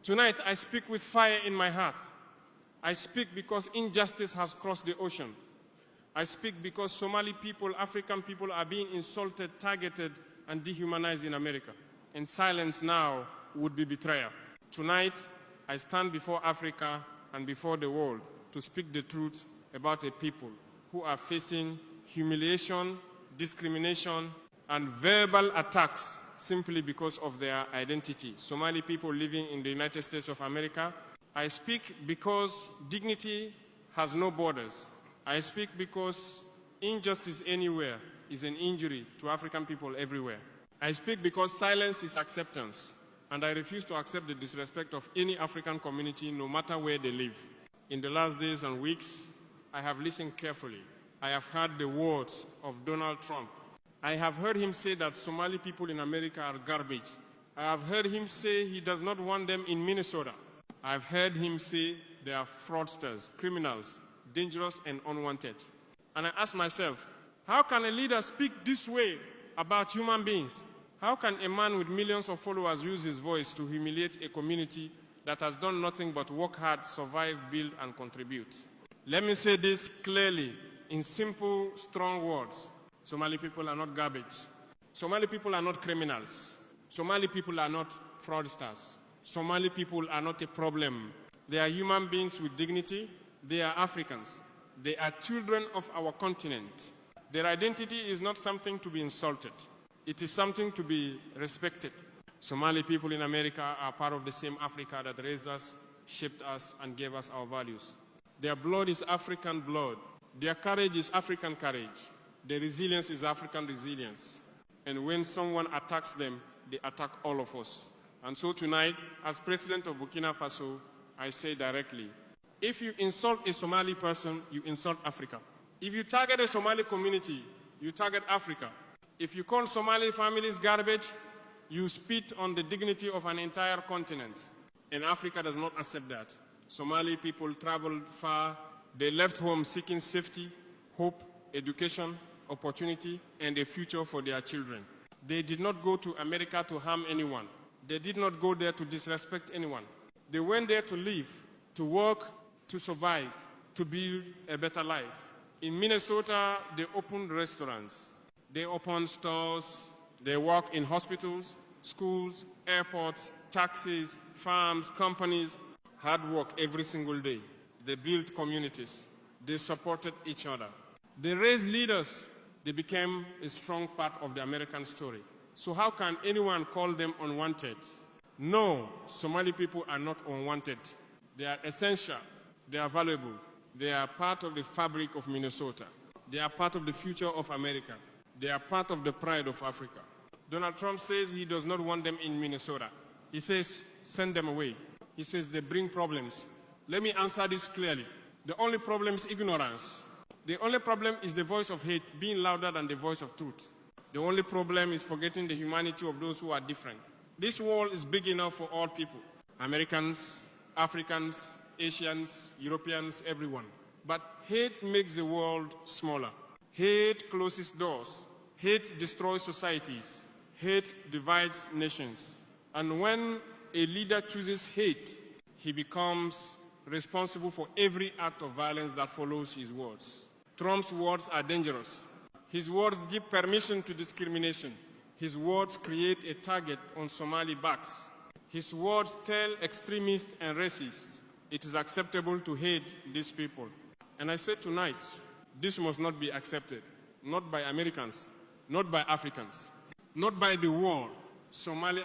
Tonight, I speak with fire in my heart. I speak because injustice has crossed the ocean. I speak because Somali people, African people are being insulted, targeted, and dehumanized in America. And silence now would be betrayal. Tonight, I stand before Africa and before the world to speak the truth about a people who are facing humiliation, discrimination, and verbal attacks simply because of their identity. Somali people living in the United States of America. I speak because dignity has no borders. I speak because injustice anywhere is an injury to African people everywhere. I speak because silence is acceptance, and I refuse to accept the disrespect of any African community, no matter where they live. In the last days and weeks, I have listened carefully. I have heard the words of Donald Trump. I have heard him say that Somali people in America are garbage. I have heard him say he does not want them in Minnesota. I have heard him say they are fraudsters, criminals, dangerous and unwanted. And I ask myself, how can a leader speak this way about human beings? How can a man with millions of followers use his voice to humiliate a community that has done nothing but work hard, survive, build, and contribute? Let me say this clearly in simple, strong words. Somali people are not garbage. Somali people are not criminals. Somali people are not fraudsters. Somali people are not a problem. They are human beings with dignity. They are Africans. They are children of our continent. Their identity is not something to be insulted. It is something to be respected. Somali people in America are part of the same Africa that raised us, shaped us, and gave us our values. Their blood is African blood. Their courage is African courage. Their resilience is African resilience. And when someone attacks them, they attack all of us. And so tonight, as President of Burkina Faso, I say directly, if you insult a Somali person, you insult Africa. If you target a Somali community, you target Africa. If you call Somali families garbage, you spit on the dignity of an entire continent. And Africa does not accept that. Somali people traveled far. They left home seeking safety, hope, education, opportunity, and a future for their children. They did not go to America to harm anyone. They did not go there to disrespect anyone. They went there to live, to work, to survive, to build a better life. In Minnesota, they opened restaurants. They opened stores. They work in hospitals, schools, airports, taxis, farms, companies. Hard work every single day. They built communities. They supported each other. They raised leaders. They became a strong part of the American story. So how can anyone call them unwanted? No, Somali people are not unwanted. They are essential. They are valuable. They are part of the fabric of Minnesota. They are part of the future of America. They are part of the pride of Africa. Donald Trump says he does not want them in Minnesota. He says, send them away. He says they bring problems. Let me answer this clearly. The only problem is ignorance. The only problem is the voice of hate being louder than the voice of truth. The only problem is forgetting the humanity of those who are different. This world is big enough for all people. Americans, Africans, Asians, Europeans, everyone. But hate makes the world smaller. Hate closes doors. Hate destroys societies. Hate divides nations. And when a leader chooses hate, he becomes responsible for every act of violence that follows his words. Trump's words are dangerous. His words give permission to discrimination. His words create a target on Somali backs. His words tell extremists and racists it is acceptable to hate these people. And I say tonight, this must not be accepted. Not by Americans, not by Africans, not by the world. Somali